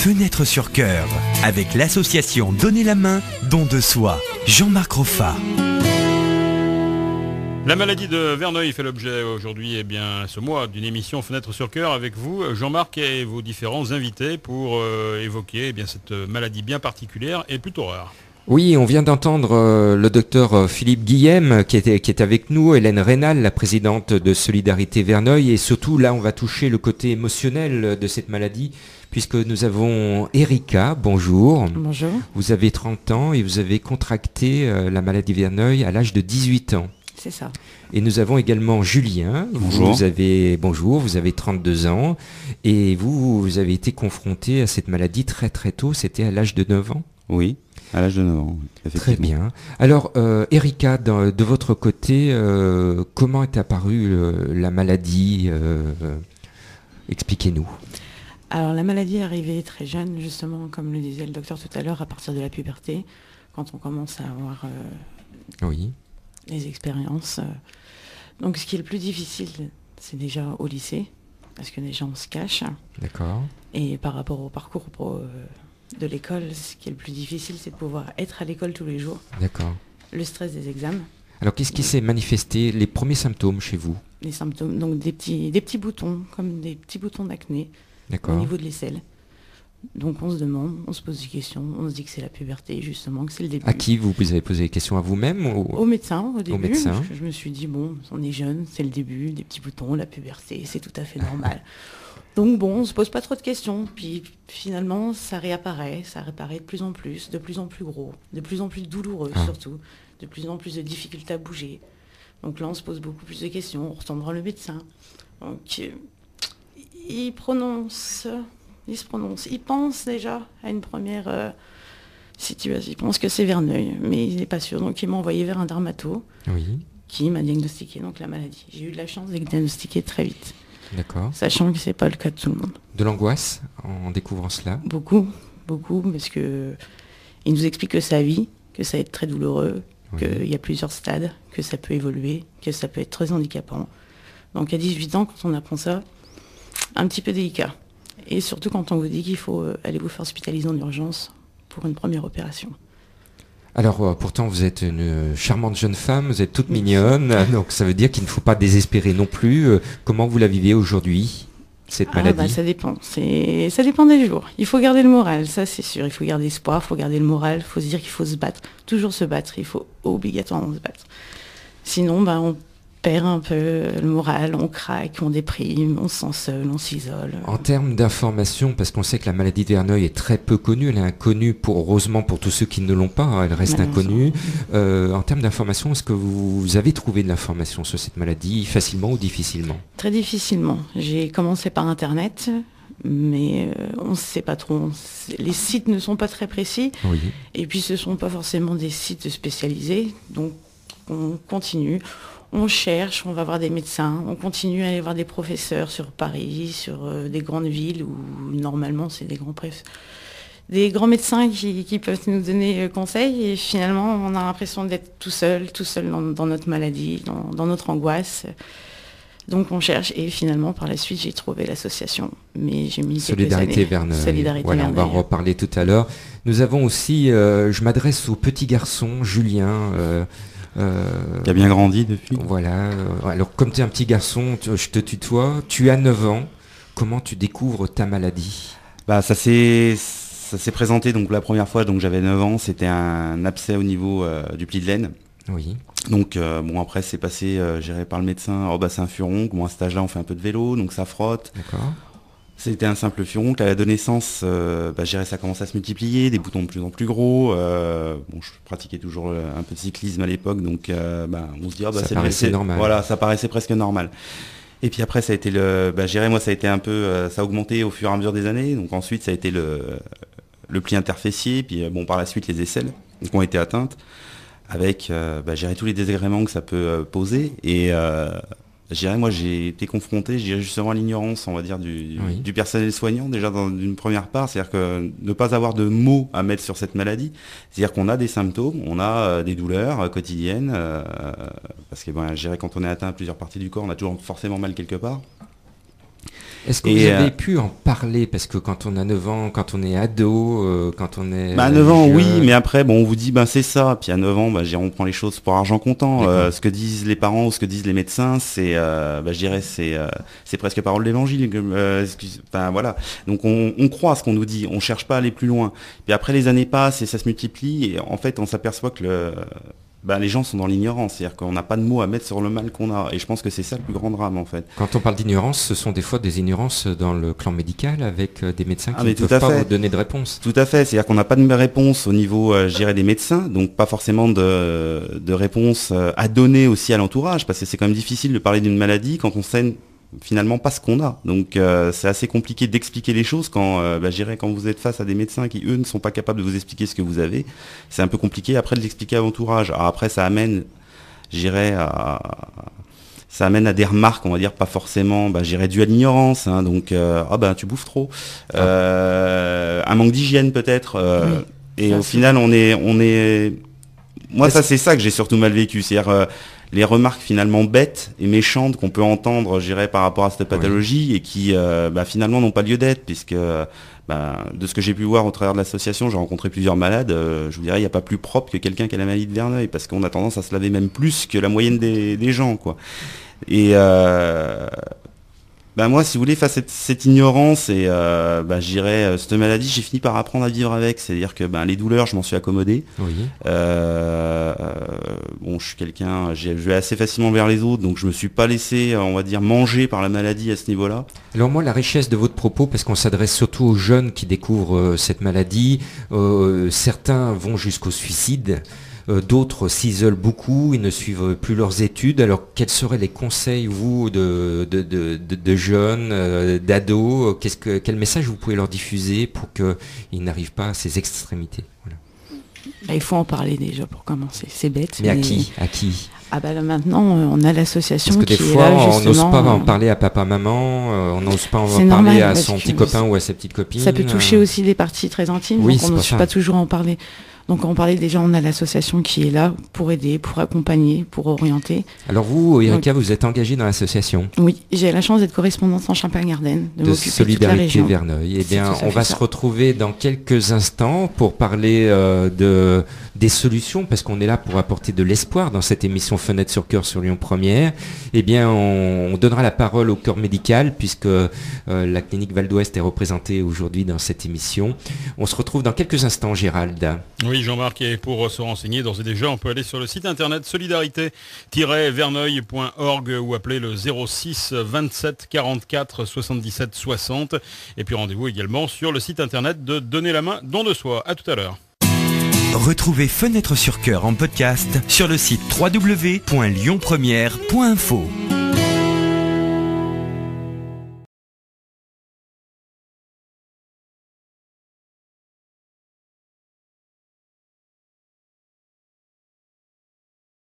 Fenêtre sur cœur, avec l'association Donner la main, don de soi. Jean-Marc Roffa. La maladie de Verneuil fait l'objet aujourd'hui, ce mois, d'une émission Fenêtre sur cœur avec vous, Jean-Marc, et vos différents invités pour évoquer cette maladie bien particulière et plutôt rare. Oui, on vient d'entendre le docteur Philippe Guillem qui est avec nous, Hélène Rénal, la présidente de Solidarité Verneuil, et surtout là on va toucher le côté émotionnel de cette maladie puisque nous avons Erika, bonjour. Bonjour. Vous avez 30 ans et vous avez contracté la maladie Verneuil à l'âge de 18 ans. C'est ça. Et nous avons également Julien. Bonjour. Vous avez 32 ans et vous avez été confronté à cette maladie très très tôt, c'était à l'âge de 9 ans. Oui, à l'âge de 9 ans, effectivement. Très bien. Alors, Erika, de votre côté, comment est apparue la maladie Expliquez-nous. Alors, la maladie est arrivée très jeune, justement, comme le disait le docteur tout à l'heure, à partir de la puberté, quand on commence à avoir Oui. les expériences. Donc, ce qui est le plus difficile, c'est déjà au lycée, parce que déjà, on se cache. D'accord. Et par rapport au parcours de l'école, ce qui est le plus difficile, c'est de pouvoir être à l'école tous les jours. D'accord. Le stress des examens. Alors, qu'est-ce qui s'est manifesté, les premiers symptômes chez vous? Les symptômes, donc des petits boutons, comme des petits boutons d'acné au D'accord. niveau de l'aisselle. Donc on se demande, on se pose des questions, on se dit que c'est la puberté, justement, que c'est le début. À qui vous avez posé des questions? À vous-même ou... Au médecin, au début. médecin. Je me suis dit, bon, on est jeune, c'est le début, des petits boutons, la puberté, c'est tout à fait normal. Donc bon, on se pose pas trop de questions. Puis finalement, ça réapparaît de plus en plus gros, de plus en plus douloureux surtout, de plus en plus de difficultés à bouger. Donc là, on se pose beaucoup plus de questions, on retourne voir le médecin. Donc il pense déjà à une première situation. Il pense que c'est Verneuil, mais il n'est pas sûr. Donc il m'a envoyé vers un dermato Oui. qui m'a diagnostiqué donc la maladie. J'ai eu de la chance d'être diagnostiqué très vite, D'accord. sachant que c'est pas le cas de tout le monde. De l'angoisse en découvrant cela? Beaucoup, parce que il nous explique que sa vie, que ça va être très douloureux, Oui. qu'il y a plusieurs stades, que ça peut évoluer, que ça peut être très handicapant. Donc à 18 ans, quand on apprend ça, un petit peu délicat. Et surtout quand on vous dit qu'il faut aller vous faire hospitaliser en urgence pour une première opération. Alors pourtant vous êtes une charmante jeune femme, vous êtes toute Oui. mignonne, donc ça veut dire qu'il ne faut pas désespérer non plus. Comment vous la vivez aujourd'hui, cette maladie? Ça dépend. Ça dépend des jours. Il faut garder le moral, ça c'est sûr. Il faut garder espoir, il faut garder le moral, il faut se dire qu'il faut se battre. Toujours se battre, il faut obligatoirement se battre. Sinon, on perd un peu le moral, on craque, on déprime, on se sent seul, on s'isole. En termes d'information, parce qu'on sait que la maladie de Verneuil est très peu connue, elle est inconnue heureusement pour tous ceux qui ne l'ont pas, elle reste inconnue. En termes d'information, est-ce que vous avez trouvé de l'information sur cette maladie facilement ou difficilement? Très difficilement. J'ai commencé par Internet, mais on ne sait pas trop. Les sites ne sont pas très précis, Oui. et puis ce ne sont pas forcément des sites spécialisés, donc on continue. On cherche, on va voir des médecins, on continue à aller voir des professeurs sur Paris, sur des grandes villes où normalement c'est des grands médecins qui peuvent nous donner conseil, et finalement on a l'impression d'être tout seul dans notre maladie, dans notre angoisse. Donc on cherche, et finalement par la suite j'ai trouvé l'association, mais j'ai mis Solidarité Verneuil. Solidarité Voilà, Verneuil. on va en reparler tout à l'heure. Nous avons aussi, je m'adresse au petit garçon, Julien. Qui a bien grandi depuis. Voilà. Alors, comme tu es un petit garçon, je te tutoie. Tu as 9 ans. Comment tu découvres ta maladie? Ça s'est présenté donc la première fois, donc j'avais 9 ans, c'était un abcès au niveau du pli de laine. Oui. Donc après c'est passé géré par le médecin, c'est un furoncle. Bon, à cet âge-là on fait un peu de vélo, donc ça frotte. D'accord. C'était un simple furoncle. À l'adolescence, ça commence à se multiplier, des boutons de plus en plus gros. Je pratiquais toujours un peu de cyclisme à l'époque, donc on se dit ça paraissait normal. Voilà, ça paraissait presque normal. Et puis après, ça a été ça a été un peu, ça a augmenté au fur et à mesure des années. Donc ensuite, ça a été le pli interfessier, puis par la suite les aisselles qui ont été atteintes, avec tous les désagréments que ça peut poser. Et moi j'ai été confronté, justement à l'ignorance, on va dire, du personnel soignant, déjà d'une première part, c'est-à-dire que ne pas avoir de mots à mettre sur cette maladie, c'est-à-dire qu'on a des symptômes, on a des douleurs quotidiennes, parce que quand on est atteint à plusieurs parties du corps, on a toujours forcément mal quelque part. Est-ce que vous avez pu en parler? Parce que quand on a 9 ans, quand on est ado, quand on est... À 9 ans, oui, mais après, bon, on vous dit, c'est ça. Puis à 9 ans, on prend les choses pour argent comptant. Ce que disent les parents ou ce que disent les médecins, c'est, je dirais, c'est presque parole d'évangile. Voilà. Donc on croit à ce qu'on nous dit, on cherche pas à aller plus loin. Puis après, les années passent et ça se multiplie. Et en fait, on s'aperçoit que les gens sont dans l'ignorance, c'est-à-dire qu'on n'a pas de mots à mettre sur le mal qu'on a. Et je pense que c'est ça le plus grand drame, en fait. Quand on parle d'ignorance, ce sont des fois des ignorances dans le clan médical avec des médecins qui ne peuvent pas vous donner de réponse. Tout à fait, c'est-à-dire qu'on n'a pas de réponse au niveau, des médecins, donc pas forcément de réponse à donner aussi à l'entourage, parce que c'est quand même difficile de parler d'une maladie quand on sait finalement pas ce qu'on a. Donc c'est assez compliqué d'expliquer les choses quand quand vous êtes face à des médecins qui eux ne sont pas capables de vous expliquer ce que vous avez. C'est un peu compliqué après de l'expliquer à l'entourage. Alors après ça amène à des remarques, on va dire pas forcément dues à l'ignorance, hein, donc tu bouffes trop. Un manque d'hygiène peut-être. Et au final on est moi ça c'est ça que j'ai surtout mal vécu, c'est-à-dire les remarques finalement bêtes et méchantes qu'on peut entendre, par rapport à cette pathologie et qui finalement n'ont pas lieu d'être, puisque de ce que j'ai pu voir au travers de l'association, j'ai rencontré plusieurs malades, je vous dirais, il n'y a pas plus propre que quelqu'un qui a la maladie de Verneuil, parce qu'on a tendance à se laver même plus que la moyenne des gens, quoi. Et moi, si vous voulez, face à cette ignorance et cette maladie, j'ai fini par apprendre à vivre avec. C'est-à-dire que les douleurs, je m'en suis accommodé. Oui. Je suis quelqu'un, je vais assez facilement vers les autres, donc je me suis pas laissé, on va dire, manger par la maladie à ce niveau-là. Alors moi, la richesse de votre propos, parce qu'on s'adresse surtout aux jeunes qui découvrent cette maladie, certains vont jusqu'au suicide. D'autres s'isolent beaucoup, ils ne suivent plus leurs études. Alors quels seraient les conseils, vous, de jeunes, d'ados, quel message vous pouvez leur diffuser pour qu'ils n'arrivent pas à ces extrémités? Voilà. Il faut en parler déjà pour commencer, c'est bête. Mais à qui là, maintenant, on a l'association qui est là. Parce que des fois, on n'ose pas en parler à papa, maman, on n'ose pas en parler à son petit copain ou à sa petite copine. Ça peut toucher aussi des parties très intimes, donc on n'ose pas toujours en parler. Donc on parlait déjà, on a l'association qui est là pour aider, pour accompagner, pour orienter. Alors vous, Erika, vous êtes engagée dans l'association? Oui, j'ai la chance d'être correspondante en Champagne-Ardenne, de Solidarité Verneuil. Eh bien, on va se retrouver dans quelques instants pour parler des solutions, parce qu'on est là pour apporter de l'espoir dans cette émission Fenêtre sur Cœur sur Lyon Première. Eh bien, on donnera la parole au corps médical, puisque la clinique Val d'Ouest est représentée aujourd'hui dans cette émission. On se retrouve dans quelques instants, Gérald. Oui, Jean-Marc, et pour se renseigner, d'ores et déjà, on peut aller sur le site internet solidarité-verneuil.org ou appeler le 06 27 44 77 60. Et puis rendez-vous également sur le site internet de Donner la main, don de soi. À tout à l'heure. Retrouvez Fenêtre sur Cœur en podcast sur le site www.lyonpremière.info.